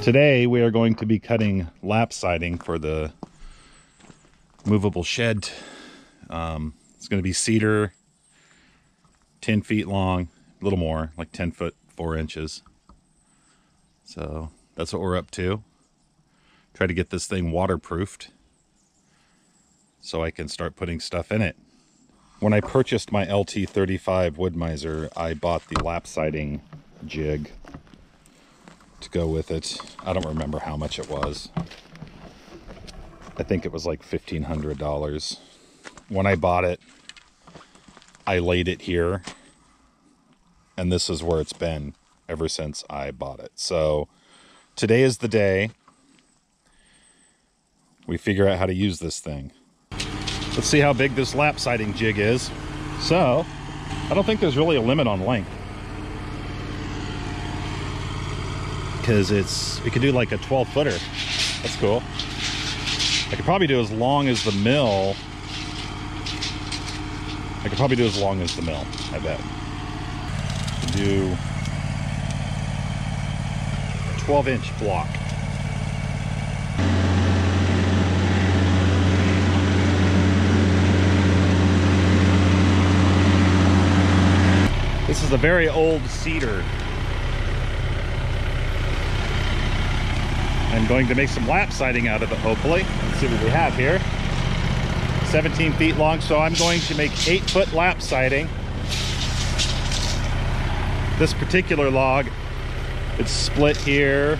Today we are going to be cutting lap siding for the movable shed. It's going to be cedar, 10 feet long, a little more, like 10 foot 4 inches. So that's what we're up to. Try to get this thing waterproofed so I can start putting stuff in it. When I purchased my LT35 Wood-Mizer, I bought the lap siding jig to go with it. I don't remember how much it was. I think it was like $1,500. When I bought it, I laid it here, and this is where it's been ever since I bought it. So today is the day we figure out how to use this thing. Let's see how big this lap siding jig is. So I don't think there's really a limit on length, because we could do like a 12 footer. That's cool. I could probably do as long as the mill. I bet. Do 12-inch block. This is a very old cedar. I'm going to make some lap siding out of it, hopefully. Let's see what we have here. 17 feet long, so I'm going to make 8-foot lap siding. This particular log, it's split here.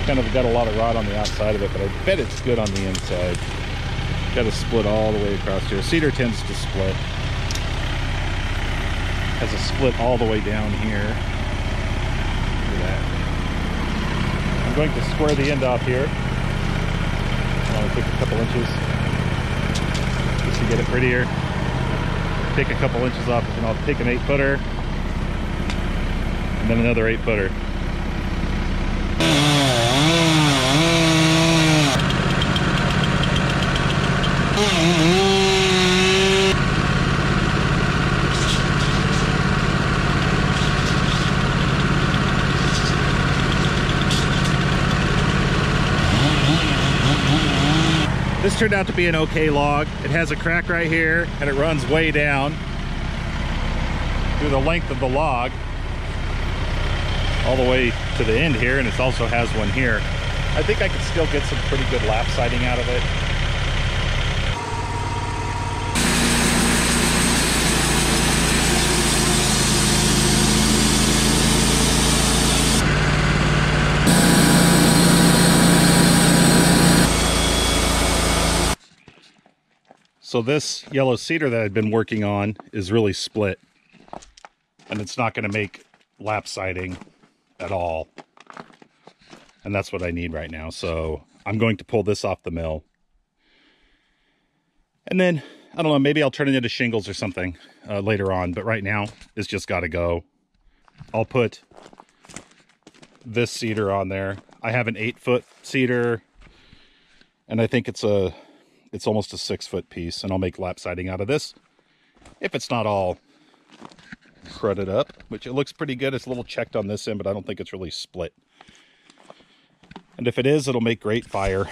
Kind of got a lot of rot on the outside of it, but I bet it's good on the inside. Got to split all the way across here. Cedar tends to split. Has a split all the way down here. Look at that. I'm going to square the end off here. I'll take a couple inches just to get it prettier. Take a couple inches off, and I'll take an 8-footer and then another 8-footer. This turned out to be an okay log. It has a crack right here, and it runs way down through the length of the log all the way to the end here, and it also has one here. I think I could still get some pretty good lap siding out of it. So this yellow cedar that I've been working on is really split, and it's not going to make lap siding at all. And that's what I need right now. So I'm going to pull this off the mill. And then, I don't know, maybe I'll turn it into shingles or something later on. But right now, it's just got to go. I'll put this cedar on there. I have an 8-foot cedar, and I think it's almost a 6-foot piece, and I'll make lap siding out of this. If it's not all crudded up, which it looks pretty good. It's a little checked on this end, but I don't think it's really split. And if it is, it'll make great fire.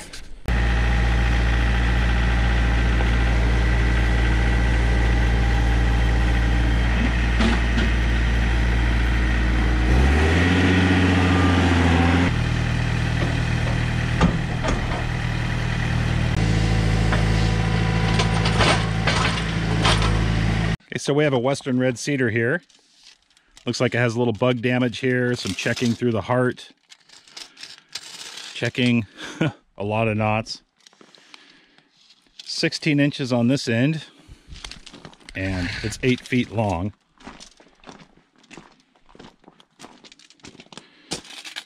So we have a Western Red Cedar here. Looks like it has a little bug damage here, some checking through the heart. Checking a lot of knots. 16 inches on this end, and it's 8 feet long.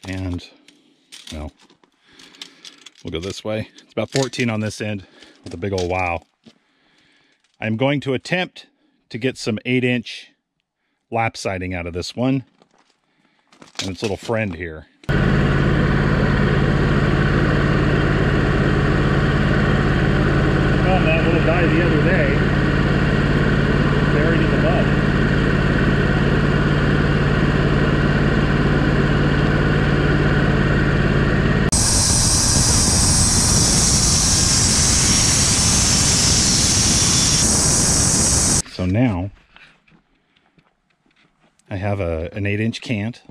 And, well, we'll go this way. It's about 14 on this end with a big old wow. I'm going to attempt to get some 8-inch lap siding out of this one and its little friend here. Found that little guy the other day buried in the mud. have an 8-inch cant.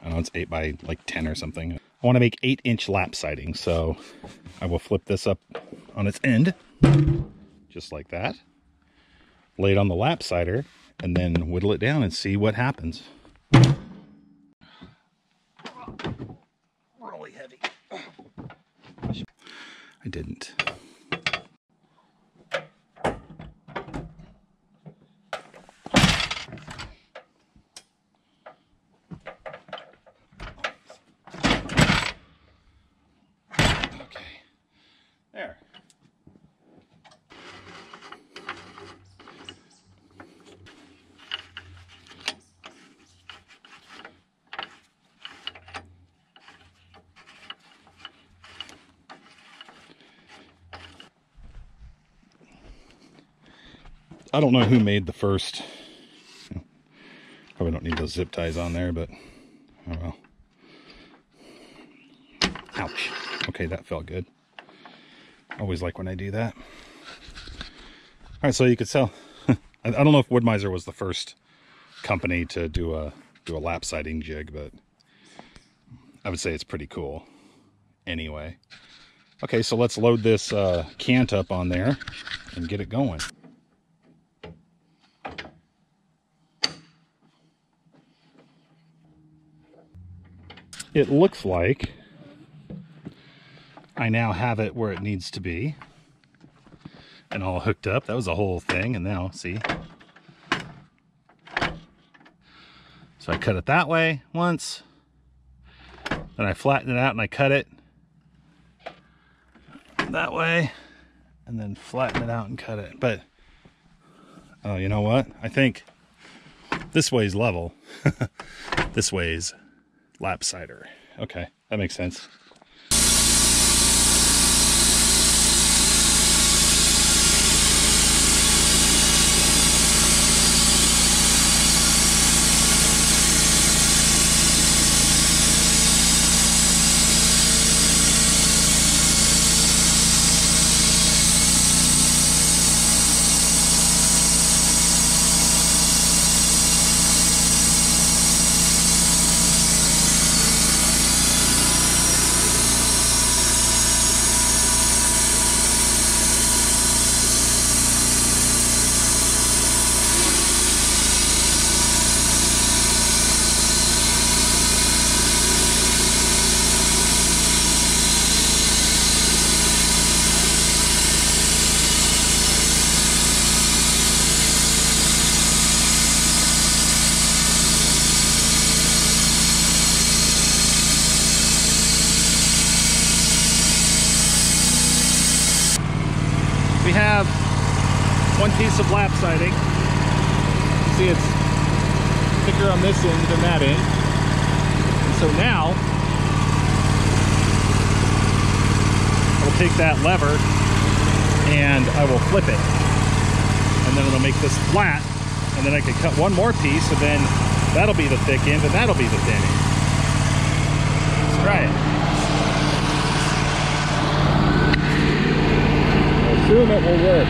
I know it's 8 by like 10 or something. I want to make 8-inch lap siding, so I will flip this up on its end, just like that. Lay it on the lap sider, and then whittle it down and see what happens. Really heavy. I didn't. There. I don't know who made the first. Probably don't need those zip ties on there, but oh well. Ouch. Okay, that felt good. Always like when I do that. All right, so you could tell. I don't know if Wood-Mizer was the first company to do a lap siding jig, but I would say it's pretty cool. Anyway, okay, so let's load this cant up on there and get it going. It looks like I now have it where it needs to be and all hooked up. That was the whole thing, and now see. So I cut it that way once, then I flatten it out and I cut it that way, and then flatten it out and cut it. But oh, you know what? I think this way's level. This way's Lapsider. Okay, that makes sense. We have one piece of lap siding. You see it's thicker on this end than that end. And so now I will take that lever and I will flip it. And then it'll make this flat. And then I can cut one more piece, and then that'll be the thick end and that'll be the thin end. Let's try it. Assume it will work.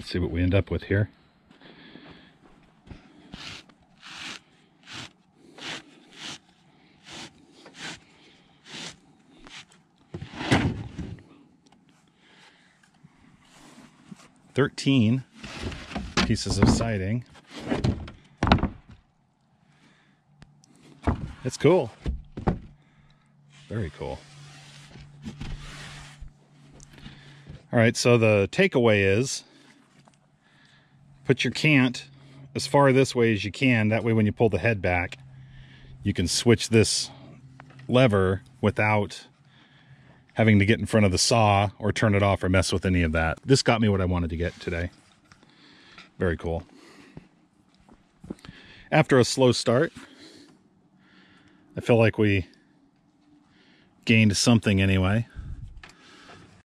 Let's see what we end up with here. $13 pieces of siding. It's cool. Very cool. All right, so the takeaway is put your cant as far this way as you can. That way when you pull the head back, you can switch this lever without having to get in front of the saw or turn it off or mess with any of that. This got me what I wanted to get today. Very cool. After a slow start, I feel like we gained something anyway.